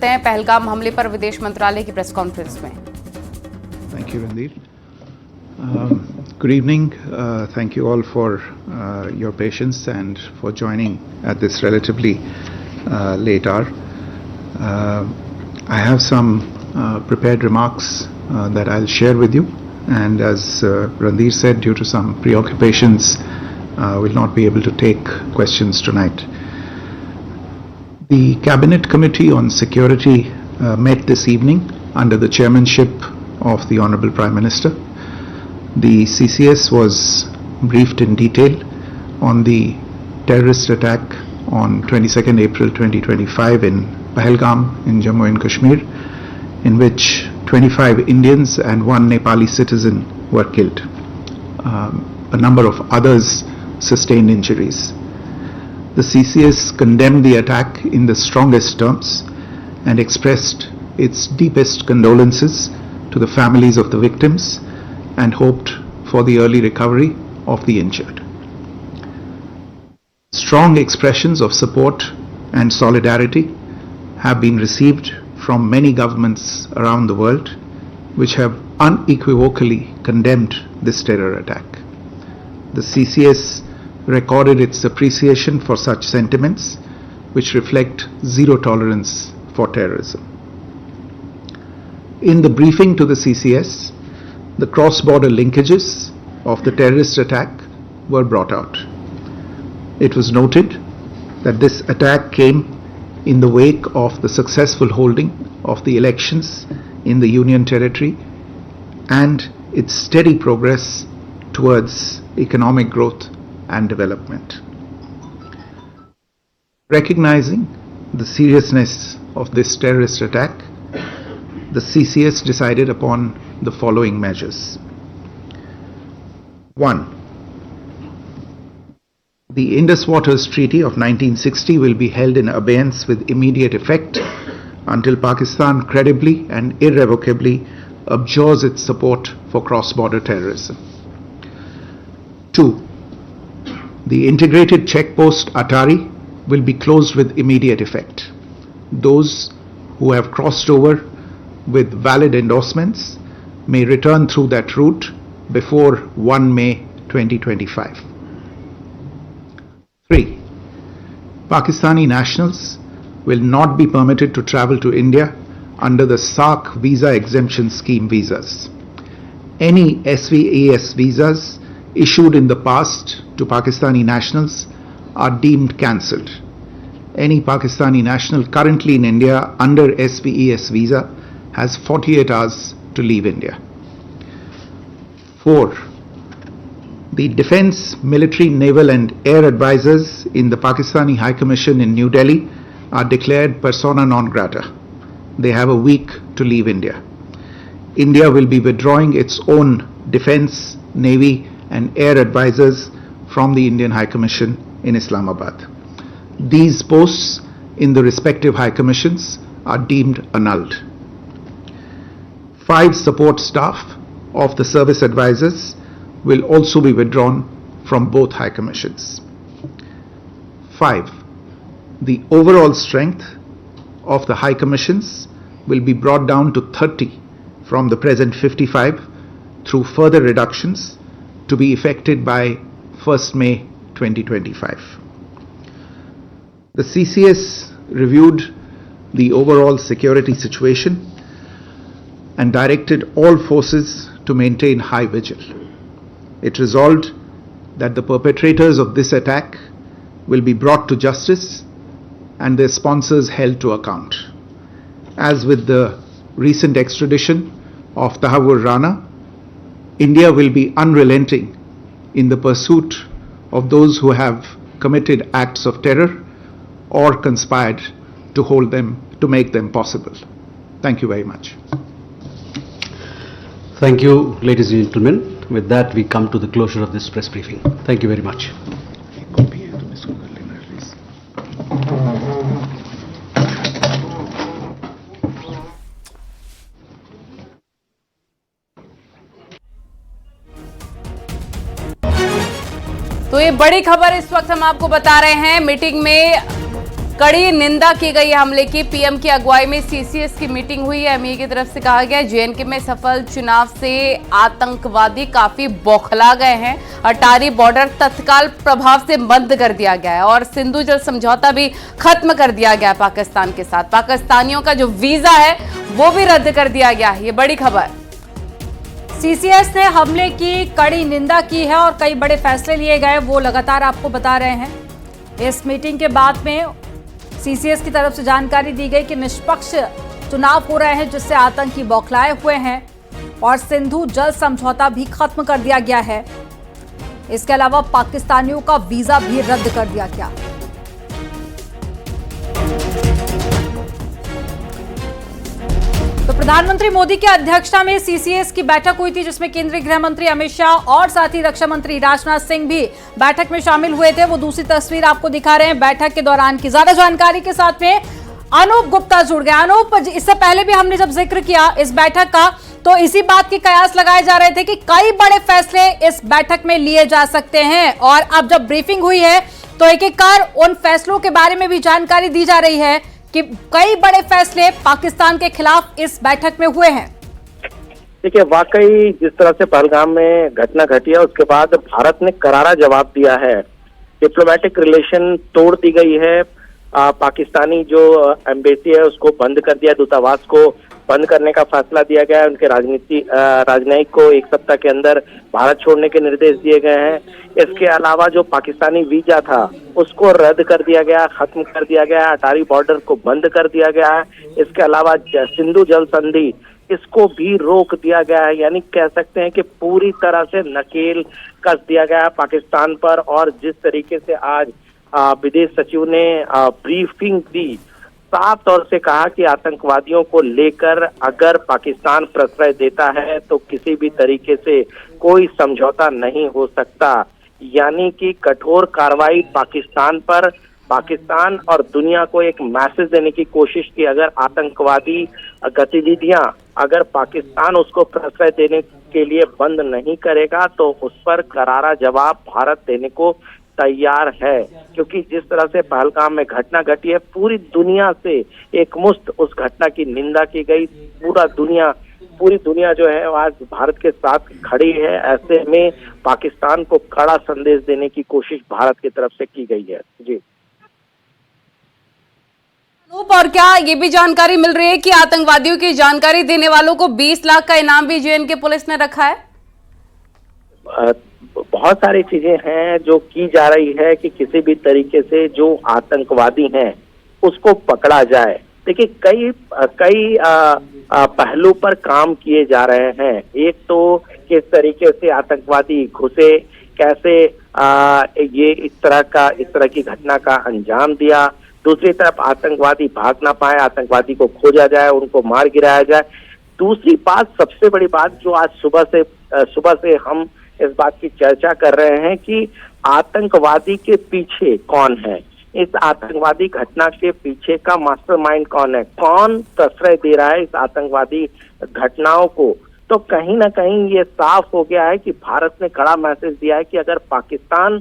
हैं पहलगाम हमले पर विदेश मंत्रालय की प्रेस कॉन्फ्रेंस में। Thank you, Randir. Good evening. Thank you all for your patience and for joining at this relatively late hour. I have some prepared remarks that I'll share with you, and as Randir said, due to some preoccupations, we'll not be able to take questions tonight. The Cabinet Committee on Security met this evening under the chairmanship of the Honorable Prime Minister. The CCS was briefed in detail on the terrorist attack on 22nd April 2025 in Pahalgam in Jammu and Kashmir, in which 25 Indians and one Nepali citizen were killed. A number of others sustained injuries. The CCS condemned the attack in the strongest terms and expressed its deepest condolences to the families of the victims and hoped for the early recovery of the injured. Strong expressions of support and solidarity have been received from many governments around the world, which have unequivocally condemned this terror attack. The CCS recorded its appreciation for such sentiments, which reflect zero tolerance for terrorism. In the briefing to the CCS, the cross-border linkages of the terrorist attack were brought out. It was noted that this attack came in the wake of the successful holding of the elections in the Union Territory and its steady progress towards economic growth and development. Recognizing the seriousness of this terrorist attack, the CCS decided upon the following measures. 1. The Indus Waters Treaty of 1960 will be held in abeyance with immediate effect until Pakistan credibly and irrevocably abjures its support for cross-border terrorism. 2. The integrated checkpost Atari will be closed with immediate effect. Those who have crossed over with valid endorsements may return through that route before 1 May 2025. 3. Pakistani nationals will not be permitted to travel to India under the SAARC visa exemption scheme visas. Any SVES visas issued in the past to Pakistani nationals are deemed cancelled. Any Pakistani national currently in India under SVES visa has 48 hours to leave India. 4. The Defence, Military, Naval and Air advisors in the Pakistani High Commission in New Delhi are declared persona non grata. They have a week to leave India. India will be withdrawing its own Defence, Navy and Air advisors from the Indian High Commission in Islamabad. These posts in the respective High Commissions are deemed annulled. 5 support staff of the service advisors will also be withdrawn from both High Commissions. 5. The overall strength of the High Commissions will be brought down to 30 from the present 55 through further reductions to be effected by 1st May 2025. The CCS reviewed the overall security situation and directed all forces to maintain high vigil. It resolved that the perpetrators of this attack will be brought to justice and their sponsors held to account. As with the recent extradition of Tahawur Rana, India will be unrelenting in the pursuit of those who have committed acts of terror or conspired to make them possible. Thank you very much. Thank you, ladies and gentlemen. With that, we come to the closure of this press briefing. Thank you very much. तो ये बड़ी खबर इस वक्त हम आपको बता रहे हैं। मीटिंग में कड़ी निंदा की गई है हमले की। पीएम की अगुवाई में सीसीएस की मीटिंग हुई है। एमईए की तरफ से कहा गया है जेएनके में सफल चुनाव से आतंकवादी काफी बौखला गए हैं। अटारी बॉर्डर तत्काल प्रभाव से बंद कर दिया गया है और सिंधु जल समझौता भी खत्म कर दिया गया है पाकिस्तान के साथ। पाकिस्तानियों का जो वीजा है वो भी रद्द कर दिया गया है। ये बड़ी खबर। सीसीएस ने हमले की कड़ी निंदा की है और कई बड़े फैसले लिए गए, वो लगातार आपको बता रहे हैं। इस मीटिंग के बाद में सीसीएस की तरफ से जानकारी दी गई कि निष्पक्ष चुनाव हो रहे हैं जिससे आतंकी बौखलाए हुए हैं और सिंधु जल समझौता भी खत्म कर दिया गया है। इसके अलावा पाकिस्तानियों का वीजा भी रद्द कर दिया गया। तो प्रधानमंत्री मोदी की अध्यक्षता में सीसीएस की बैठक हुई थी जिसमें केंद्रीय गृह मंत्री अमित शाह और साथ ही रक्षा मंत्री राजनाथ सिंह भी बैठक में शामिल हुए थे। वो दूसरी तस्वीर आपको दिखा रहे हैं बैठक के दौरान की। ज्यादा जानकारी के साथ में अनूप गुप्ता जुड़ गए। अनूप, इससे पहले भी हमने जब जिक्र किया इस बैठक का तो इसी बात के कयास लगाए जा रहे थे कि कई बड़े फैसले इस बैठक में लिए जा सकते हैं और अब जब ब्रीफिंग हुई है तो एक एक कर उन फैसलों के बारे में भी जानकारी दी जा रही है कि कई बड़े फैसले पाकिस्तान के खिलाफ इस बैठक में हुए हैं। देखिए, वाकई जिस तरह से पहलगाम में घटना घटी है उसके बाद भारत ने करारा जवाब दिया है। डिप्लोमेटिक रिलेशन तोड़ दी गई है। पाकिस्तानी जो एम्बेसी है उसको बंद कर दिया, दूतावास को बंद करने का फैसला दिया गया है। उनके राजनयिक को 1 सप्ताह के अंदर भारत छोड़ने के निर्देश दिए गए हैं। इसके अलावा जो पाकिस्तानी वीजा था उसको रद्द कर दिया गया, खत्म कर दिया गया है। अटारी बॉर्डर को बंद कर दिया गया है। इसके अलावा सिंधु जल संधि इसको भी रोक दिया गया है। यानी कह सकते हैं कि पूरी तरह से नकेल कस दिया गया है पाकिस्तान पर। और जिस तरीके से आज विदेश सचिव ने ब्रीफिंग दी, साफ तौर से कहा कि आतंकवादियों को लेकर अगर पाकिस्तान प्रश्रय देता है तो किसी भी तरीके से कोई समझौता नहीं हो सकता। यानी कि कठोर कार्रवाई पाकिस्तान पर। पाकिस्तान और दुनिया को एक मैसेज देने की कोशिश की अगर आतंकवादी गतिविधियां अगर पाकिस्तान उसको प्रश्रय देने के लिए बंद नहीं करेगा तो उस पर करारा जवाब भारत देने को तैयार है। क्योंकि जिस तरह से पहलगाम में घटना घटी है पूरी दुनिया से एकमुश्त उस घटना की निंदा की गई। पूरी दुनिया जो है आज भारत के साथ खड़ी है। ऐसे में पाकिस्तान को कड़ा संदेश देने की कोशिश भारत की तरफ से की गई है। जी और क्या ये भी जानकारी मिल रही है कि आतंकवादियों की जानकारी देने वालों को 20 लाख का इनाम भी जेएनके पुलिस ने रखा है? बहुत सारी चीजें हैं जो की जा रही है कि किसी भी तरीके से जो आतंकवादी हैं उसको पकड़ा जाए। देखिए, कई पहलू पर काम किए जा रहे हैं। एक तो किस तरीके से आतंकवादी घुसे, कैसे ये इस तरह की घटना का अंजाम दिया। दूसरी तरफ आतंकवादी भाग ना पाए, आतंकवादी को खोजा जाए, उनको मार गिराया जाए। दूसरी बात, सबसे बड़ी बात जो आज सुबह से हम इस बात की चर्चा कर रहे हैं कि आतंकवादी के पीछे कौन है, इस आतंकवादी घटना के पीछे का मास्टरमाइंड कौन है, कौन प्रश्रय दे रहा है इस आतंकवादी घटनाओं को। तो कहीं ना कहीं ये साफ हो गया है कि भारत ने कड़ा मैसेज दिया है कि अगर पाकिस्तान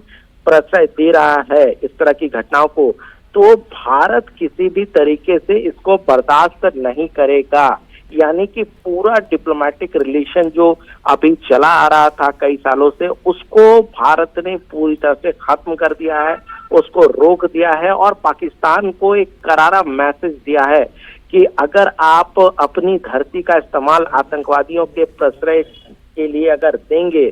प्रश्रय दे रहा है इस तरह की घटनाओं को तो भारत किसी भी तरीके से इसको बर्दाश्त नहीं करेगा। यानी कि पूरा डिप्लोमेटिक रिलेशन जो अभी चला आ रहा था कई सालों से उसको भारत ने पूरी तरह से खत्म कर दिया है, उसको रोक दिया है और पाकिस्तान को एक करारा मैसेज दिया है कि अगर आप अपनी धरती का इस्तेमाल आतंकवादियों के प्रश्रय के लिए अगर देंगे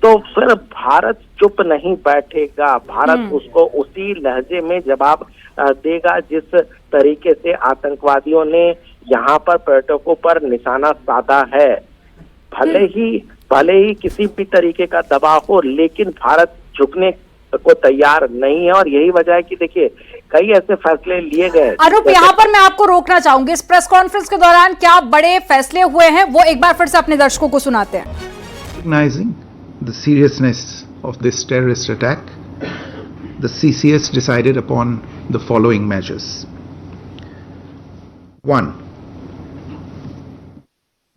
तो फिर भारत चुप नहीं बैठेगा। भारत उसको उसी लहजे में जवाब देगा जिस तरीके से आतंकवादियों ने यहाँ पर पर्यटकों पर निशाना साधा है। भले ही किसी भी तरीके का दबाव हो लेकिन भारत झुकने को तैयार नहीं है और यही वजह है कि देखिए कई ऐसे फैसले लिए गए। अरूप, यहाँ पर मैं आपको रोकना चाहूंगी। इस प्रेस कॉन्फ्रेंस के दौरान क्या बड़े फैसले हुए हैं वो एक बार फिर से अपने दर्शकों को सुनाते हैं। Recognizing the seriousness of this terrorist attack, the CCS decided upon the following measures. 1.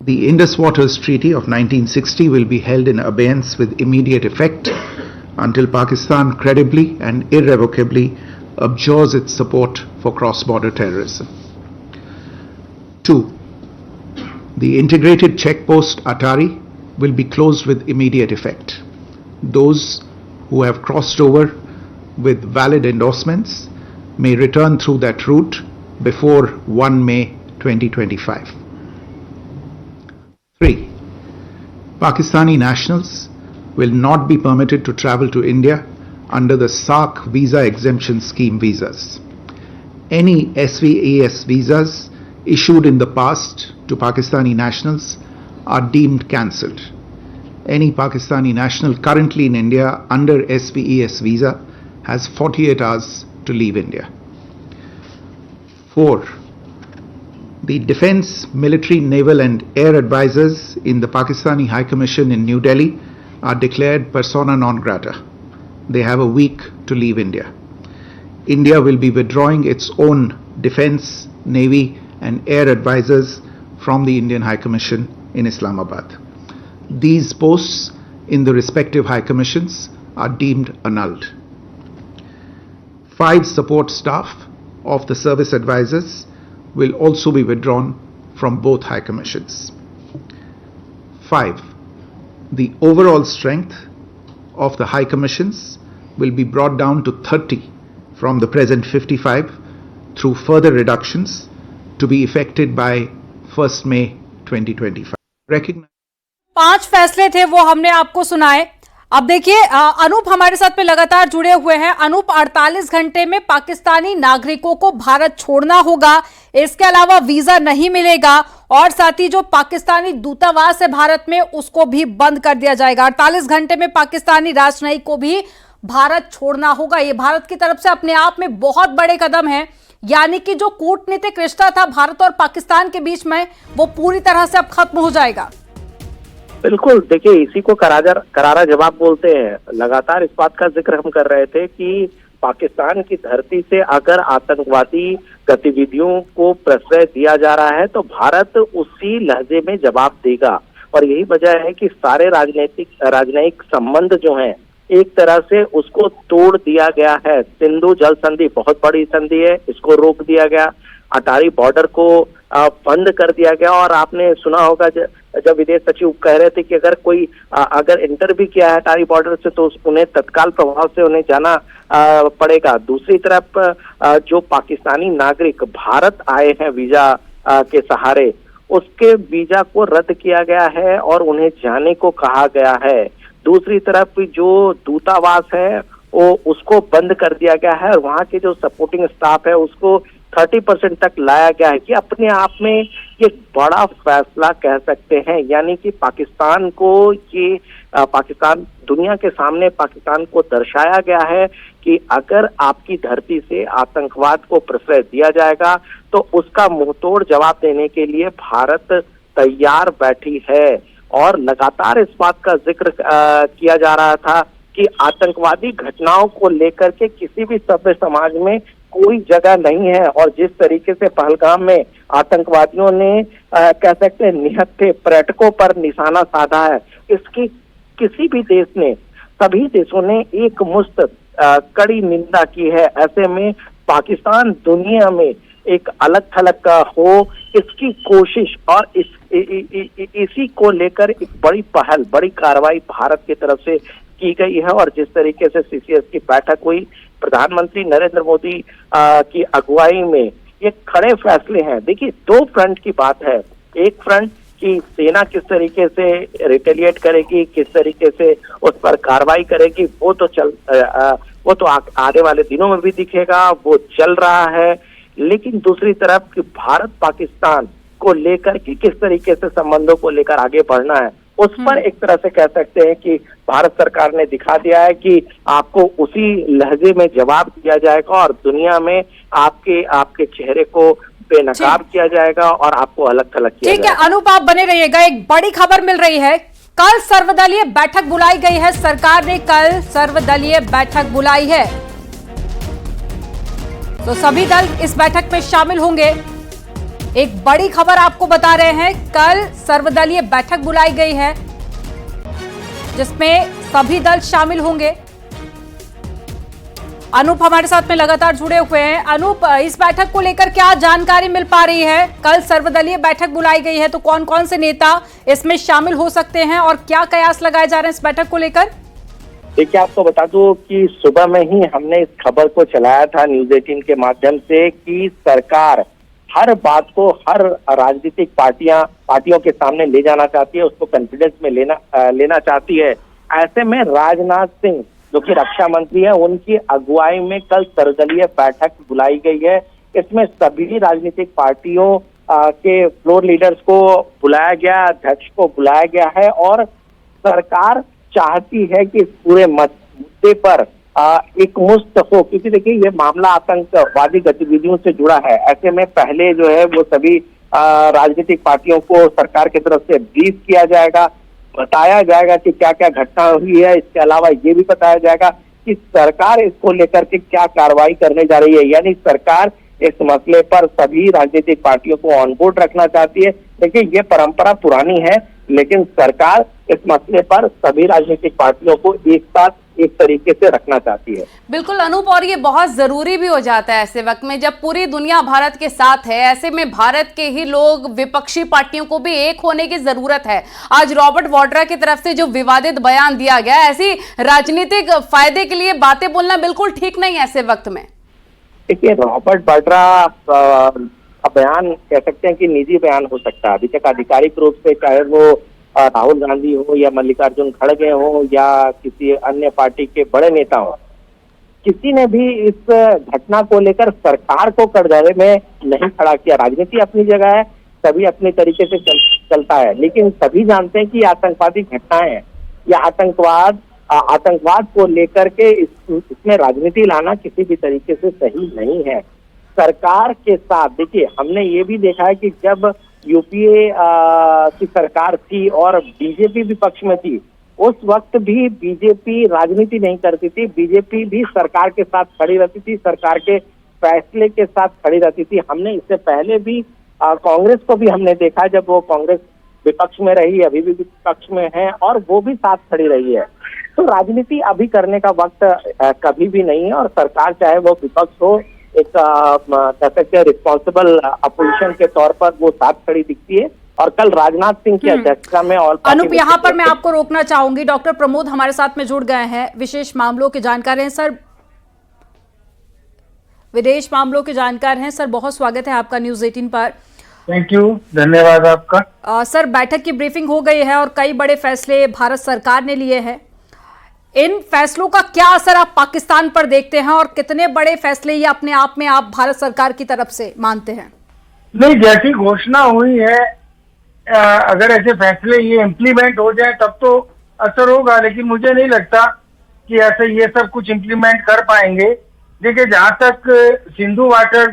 The Indus Waters Treaty of 1960 will be held in abeyance with immediate effect until Pakistan credibly and irrevocably abjures its support for cross-border terrorism. 2. The integrated checkpost Atari will be closed with immediate effect. Those who have crossed over with valid endorsements may return through that route before 1 May 2025. 3. Pakistani nationals will not be permitted to travel to India under the SAARC visa exemption scheme visas. Any SVAS visas issued in the past to Pakistani nationals are deemed cancelled. Any Pakistani national currently in India under SVAS visa has 48 hours to leave India. 4. The Defence, Military, Naval and Air Advisors in the Pakistani High Commission in New Delhi are declared persona non grata. They have a week to leave India. India will be withdrawing its own Defence, Navy and Air Advisors from the Indian High Commission in Islamabad. These posts in the respective High Commissions are deemed annulled. 5 support staff of the service advisors will also be withdrawn from both High Commissions. 5. The overall strength of the High Commissions will be brought down to 30 from the present 55 through further reductions to be effected by 1st May 2025. Recognize 5 फैसले थे वो हमने आपको सुनाए। अब देखिए अनूप हमारे साथ में लगातार जुड़े हुए हैं। अनूप, 48 घंटे में पाकिस्तानी नागरिकों को भारत छोड़ना होगा, इसके अलावा वीजा नहीं मिलेगा और साथ ही जो पाकिस्तानी दूतावास है भारत में उसको भी बंद कर दिया जाएगा। 48 घंटे में पाकिस्तानी राजनयिक को भी भारत छोड़ना होगा। ये भारत की तरफ से अपने आप में बहुत बड़े कदम है, यानी कि जो कूटनीतिक रिश्ता था भारत और पाकिस्तान के बीच में वो पूरी तरह से अब खत्म हो जाएगा। बिल्कुल, देखिए इसी को करारा जवाब बोलते हैं। लगातार इस बात का जिक्र हम कर रहे थे कि पाकिस्तान की धरती से अगर आतंकवादी गतिविधियों को प्रश्रय दिया जा रहा है तो भारत उसी लहजे में जवाब देगा। और यही वजह है कि सारे राजनयिक संबंध जो हैं एक तरह से उसको तोड़ दिया गया है। सिंधु जल संधि बहुत बड़ी संधि है, इसको रोक दिया गया। अटारी बॉर्डर को बंद कर दिया गया। और आपने सुना होगा जब विदेश सचिव कह रहे थे कि अगर कोई अगर इंटर भी किया है अटारी बॉर्डर से तो उन्हें तत्काल प्रभाव से उन्हें जाना पड़ेगा। दूसरी तरफ जो पाकिस्तानी नागरिक भारत आए हैं वीजा के सहारे, उसके वीजा को रद्द किया गया है और उन्हें जाने को कहा गया है। दूसरी तरफ जो दूतावास है वो उसको बंद कर दिया गया है और वहाँ के जो सपोर्टिंग स्टाफ है उसको 30% तक लाया गया है कि अपने आप में ये बड़ा फैसला कह सकते हैं। यानी कि पाकिस्तान को ये पाकिस्तान दुनिया के सामने पाकिस्तान को दर्शाया गया है कि अगर आपकी धरती से आतंकवाद को प्रश्रय दिया जाएगा तो उसका मुंहतोड़ जवाब देने के लिए भारत तैयार बैठी है। और लगातार इस बात का जिक्र किया जा रहा था कि आतंकवादी घटनाओं को लेकर के किसी भी सभ्य समाज में कोई जगह नहीं है। और जिस तरीके से पहलगाम में आतंकवादियों ने कह सकते हैं निहत्थे पर्यटकों पर निशाना साधा है, इसकी किसी भी देश ने, सभी देशों ने एक मुश्त कड़ी निंदा की है। ऐसे में पाकिस्तान दुनिया में एक अलग थलग का हो इसकी कोशिश और इसी को लेकर एक बड़ी पहल, बड़ी कार्रवाई भारत की तरफ से की गई है। और जिस तरीके से सीसीएस की बैठक हुई, प्रधानमंत्री नरेंद्र मोदी की अगुवाई में ये खड़े फैसले हैं। देखिए 2 फ्रंट की बात है। एक फ्रंट कि सेना किस तरीके से रिटेलिएट करेगी, किस तरीके से उस पर कार्रवाई करेगी, वो तो आने वाले दिनों में भी दिखेगा, वो चल रहा है। लेकिन दूसरी तरफ कि भारत पाकिस्तान को लेकर कि किस तरीके से संबंधों को लेकर आगे बढ़ना है, उस पर एक तरह से कह सकते हैं कि भारत सरकार ने दिखा दिया है कि आपको उसी लहजे में जवाब दिया जाएगा और दुनिया में आपके चेहरे को बेनकाब किया जाएगा और आपको अलग थलग किया जाएगा। ठीक है अनूप, आप बने रहिएगा। एक बड़ी खबर मिल रही है, कल सर्वदलीय बैठक बुलाई गई है। सरकार ने कल सर्वदलीय बैठक बुलाई है तो सभी दल इस बैठक में शामिल होंगे। एक बड़ी खबर आपको बता रहे हैं, कल सर्वदलीय बैठक बुलाई गई है जिसमें सभी दल शामिल होंगे। अनूप हमारे साथ में लगातार जुड़े हुए हैं। अनूप, इस बैठक को लेकर क्या जानकारी मिल पा रही है? कल सर्वदलीय बैठक बुलाई गई है, तो कौन कौन से नेता इसमें शामिल हो सकते हैं और क्या कयास लगाए जा रहे हैं इस बैठक को लेकर? देखिए, आपको बता दूं कि सुबह में ही हमने इस खबर को चलाया था न्यूज 18 के माध्यम से कि सरकार हर बात को हर राजनीतिक पार्टियों के सामने ले जाना चाहती है, उसको कॉन्फिडेंस में लेना चाहती है। ऐसे में राजनाथ सिंह जो कि रक्षा मंत्री है, उनकी अगुवाई में कल सर्वदलीय बैठक बुलाई गई है। इसमें सभी राजनीतिक पार्टियों के फ्लोर लीडर्स को बुलाया गया, अध्यक्ष को बुलाया गया है और सरकार चाहती है कि इस पूरे मुद्दे पर एक मुश्त हो, क्योंकि देखिए ये मामला आतंकवादी गतिविधियों से जुड़ा है। ऐसे में पहले जो है वो सभी राजनीतिक पार्टियों को सरकार की तरफ से ब्रीफ किया जाएगा, बताया जाएगा कि क्या क्या घटना हुई है। इसके अलावा ये भी बताया जाएगा कि सरकार इसको लेकर के क्या कार्रवाई करने जा रही है। यानी सरकार इस मसले पर सभी राजनीतिक पार्टियों को ऑन बोर्ड रखना चाहती है। देखिए, ये परंपरा पुरानी है, लेकिन सरकार इस मसले पर सभी राजनीतिक पार्टियों को एक साथ एक तरीके से रखना चाहती है। बिल्कुल अनूप, और ये बहुत जरूरी भी हो जाता है ऐसे वक्त में जब पूरी दुनिया भारत के साथ है। ऐसे में भारत के ही लोग, विपक्षी पार्टियों को भी एक होने की जरूरत है। आज रॉबर्ट वाड्रा की तरफ से जो विवादित बयान दिया गया, ऐसी राजनीतिक फायदे के लिए बातें बोलना बिल्कुल ठीक नहीं है ऐसे वक्त में। देखिए, रॉबर्ट वाड्रा का बयान कह सकते हैं कि निजी बयान हो सकता है। अभी तक आधिकारिक रूप से चाहे वो राहुल गांधी हो या मल्लिकार्जुन खड़गे हो या किसी अन्य पार्टी के बड़े नेता हो, किसी ने भी इस घटना को लेकर सरकार को कटघरे में नहीं खड़ा किया। राजनीति अपनी जगह है, सभी अपने तरीके से चलता है, लेकिन सभी जानते हैं कि आतंकवादी घटनाएं हैं या आतंकवाद को लेकर के इसमें राजनीति लाना किसी भी तरीके से सही नहीं है। सरकार के साथ देखिए, हमने ये भी देखा है कि जब यूपीए की सरकार थी और बीजेपी विपक्ष में थी, उस वक्त भी बीजेपी राजनीति नहीं करती थी। बीजेपी भी सरकार के साथ खड़ी रहती थी, सरकार के फैसले के साथ खड़ी रहती थी। हमने इससे पहले भी कांग्रेस को भी हमने देखा, जब वो कांग्रेस विपक्ष में रही, अभी भी विपक्ष में है और वो भी साथ खड़ी रही है। तो राजनीति अभी करने का वक्त कभी भी नहीं है और सरकार चाहे वो विपक्ष हो, एक कह सकते हैं रिस्पॉन्सिबल अपोजिशन के तौर पर वो साथ खड़ी दिखती है। और कल राजनाथ सिंह की अध्यक्षता में और अनूप, यहाँ पर मैं आपको रोकना चाहूंगी। डॉक्टर प्रमोद हमारे साथ में जुड़ गए हैं, विशेष मामलों के जानकार हैं सर, विदेश मामलों के जानकार हैं सर। बहुत स्वागत है आपका न्यूज 18 पर। थैंक यू, धन्यवाद आपका। सर, बैठक की ब्रीफिंग हो गई है और कई बड़े फैसले भारत सरकार ने लिए हैं। इन फैसलों का क्या असर आप पाकिस्तान पर देखते हैं और कितने बड़े फैसले ये अपने आप में आप भारत सरकार की तरफ से मानते हैं? नहीं, जैसी घोषणा हुई है, अगर ऐसे फैसले ये इम्प्लीमेंट हो जाए तब तो असर होगा, लेकिन मुझे नहीं लगता कि ऐसे ये सब कुछ इम्प्लीमेंट कर पाएंगे। देखिए, जहां तक सिंधु वाटर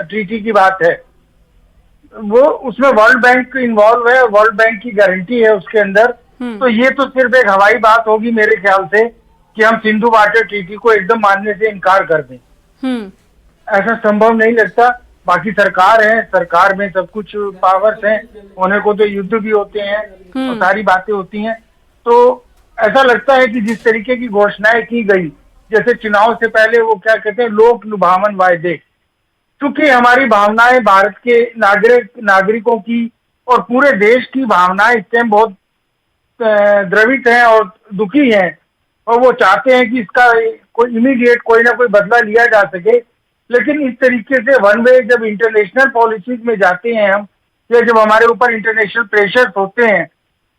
ट्रीटी की बात है, वो उसमें वर्ल्ड बैंक इन्वॉल्व है, वर्ल्ड बैंक की गारंटी है उसके अंदर। तो ये तो सिर्फ एक हवाई बात होगी मेरे ख्याल से कि हम सिंधु वाटर ट्रीटी को एकदम मानने से इनकार कर दें। ऐसा संभव नहीं लगता। बाकी सरकार है, सरकार में सब कुछ पावर्स हैं, होने को तो युद्ध भी होते हैं और सारी बातें होती हैं। तो ऐसा लगता है कि जिस तरीके की घोषणाएं की गई, जैसे चुनाव से पहले वो क्या कहते हैं, लोक लुभावन वायदे, क्योंकि हमारी भावनाएं, भारत के नागरिकों की और पूरे देश की भावनाएं इस टाइम बहुत द्रवित हैं और दुखी हैं और वो चाहते हैं कि इसका कोई इमीडिएट कोई ना कोई बदला लिया जा सके। लेकिन इस तरीके से वन वे जब इंटरनेशनल पॉलिसीज में जाते हैं हम, या जब हमारे ऊपर इंटरनेशनल प्रेशर्स होते हैं,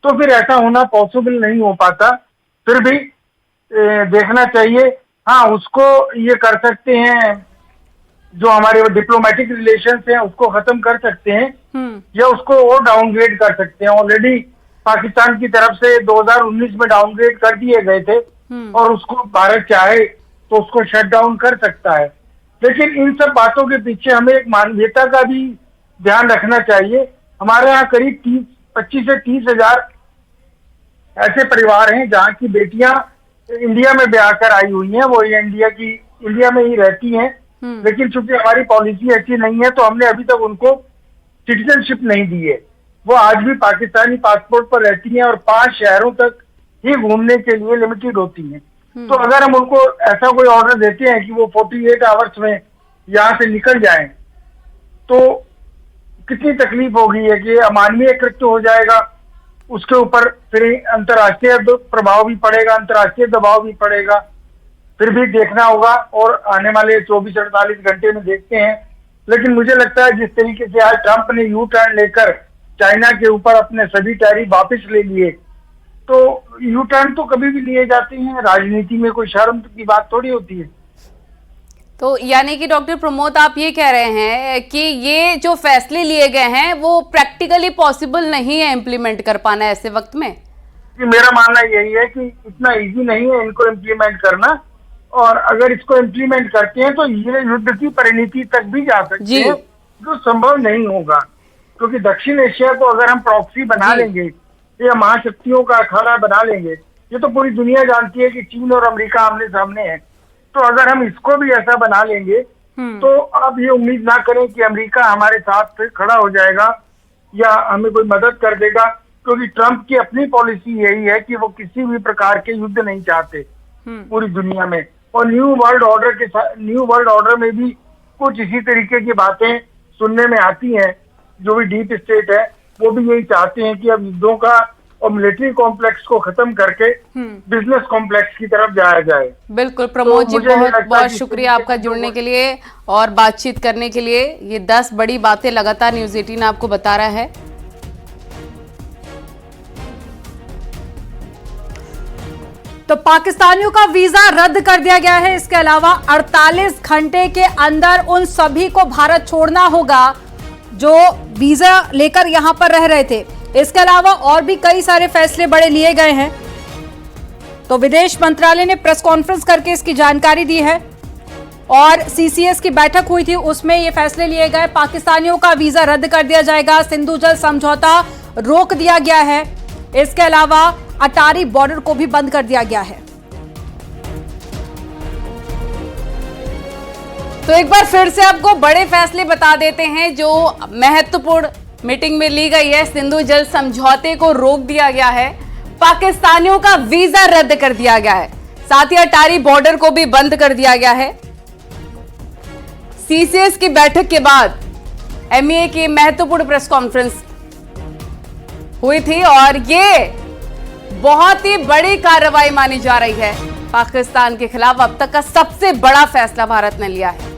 तो फिर ऐसा होना पॉसिबल नहीं हो पाता। फिर भी देखना चाहिए। हाँ, उसको ये कर सकते हैं, जो हमारे डिप्लोमेटिक रिलेशंस हैं उसको खत्म कर सकते हैं या उसको और डाउनग्रेड कर सकते हैं। ऑलरेडी पाकिस्तान की तरफ से 2019 में डाउनग्रेड कर दिए गए थे और उसको भारत चाहे तो उसको शट डाउन कर सकता है। लेकिन इन सब बातों के पीछे हमें एक मानवीयता का भी ध्यान रखना चाहिए। हमारे यहाँ करीब 25 से 30 हजार ऐसे परिवार हैं जहाँ की बेटियां इंडिया में ब्याह कर आई हुई हैं, वो इंडिया में ही रहती हैं। लेकिन चूंकि हमारी पॉलिसी ऐसी नहीं है तो हमने अभी तक उनको सिटीजनशिप नहीं दी है। वो आज भी पाकिस्तानी पासपोर्ट पर रहती हैं और 5 शहरों तक ही घूमने के लिए लिमिटेड होती हैं। तो अगर हम उनको ऐसा कोई ऑर्डर देते हैं कि वो 48 आवर्स में यहाँ से निकल जाएं, तो कितनी तकलीफ होगी है कि अमानवीय कृत्य हो जाएगा, उसके ऊपर फिर अंतर्राष्ट्रीय प्रभाव भी पड़ेगा, अंतर्राष्ट्रीय दबाव भी पड़ेगा, फिर भी देखना होगा और आने वाले 24-48 घंटे में देखते हैं। लेकिन मुझे लगता है जिस तरीके से आज ट्रंप ने यू टर्न लेकर चाइना के ऊपर अपने सभी टैरिफ वापस ले लिए, तो यू टर्न तो कभी भी लिए जाते हैं, राजनीति में कोई शर्म की बात थोड़ी होती है। तो यानी कि डॉक्टर प्रमोद आप ये कह रहे हैं कि ये जो फैसले लिए गए हैं वो प्रैक्टिकली पॉसिबल नहीं है इम्प्लीमेंट कर पाना ऐसे वक्त में? कि मेरा मानना यही है कि इतना इजी नहीं है इनको इम्प्लीमेंट करना, और अगर इसको इम्प्लीमेंट करते हैं तो ये युद्ध की परिणति तक भी जा सकते हैं, जो संभव नहीं होगा। क्योंकि दक्षिण एशिया को अगर हम प्रॉक्सी बना लेंगे या महाशक्तियों का अखाड़ा बना लेंगे, ये तो पूरी दुनिया जानती है कि चीन और अमेरिका आमने सामने है, तो अगर हम इसको भी ऐसा बना लेंगे तो आप ये उम्मीद ना करें कि अमेरिका हमारे साथ खड़ा हो जाएगा या हमें कोई मदद कर देगा, क्योंकि ट्रंप की अपनी पॉलिसी यही है कि वो किसी भी प्रकार के युद्ध नहीं चाहते पूरी दुनिया में। और न्यू वर्ल्ड ऑर्डर में भी कुछ इसी तरीके की बातें सुनने में आती हैं। जो भी डीप स्टेट है वो भी यही चाहते हैं कि अब युद्धों का और मिलिट्री कॉम्प्लेक्स को खत्म करके बिजनेस कॉम्प्लेक्स की तरफ जाया जाए। बिल्कुल प्रमोद जी, मुझे नहीं बहुत लगता बहुत कि शुक्रिया आपका जुड़ने के लिए और बातचीत करने के लिए। ये 10 बड़ी बातें लगातार न्यूज़ 18 आपको बता रहा है। तो पाकिस्तानियों का वीजा रद्द कर दिया गया है। इसके अलावा 48 घंटे के अंदर उन सभी को भारत छोड़ना होगा जो वीजा लेकर यहां पर रह रहे थे। इसके अलावा और भी कई सारे फैसले बड़े लिए गए हैं। तो विदेश मंत्रालय ने प्रेस कॉन्फ्रेंस करके इसकी जानकारी दी है और सीसीएस की बैठक हुई थी, उसमें ये फैसले लिए गए। पाकिस्तानियों का वीजा रद्द कर दिया जाएगा, सिंधु जल समझौता रोक दिया गया है। इसके अलावा अटारी बॉर्डर को भी बंद कर दिया गया है। तो एक बार फिर से आपको बड़े फैसले बता देते हैं जो महत्वपूर्ण मीटिंग में ली गई है। सिंधु जल समझौते को रोक दिया गया है, पाकिस्तानियों का वीजा रद्द कर दिया गया है, साथ ही अटारी बॉर्डर को भी बंद कर दिया गया है। सीसीएस की बैठक के बाद एमईए की महत्वपूर्ण प्रेस कॉन्फ्रेंस हुई थी और ये बहुत ही बड़ी कार्रवाई मानी जा रही है। पाकिस्तान के खिलाफ अब तक का सबसे बड़ा फैसला भारत ने लिया है।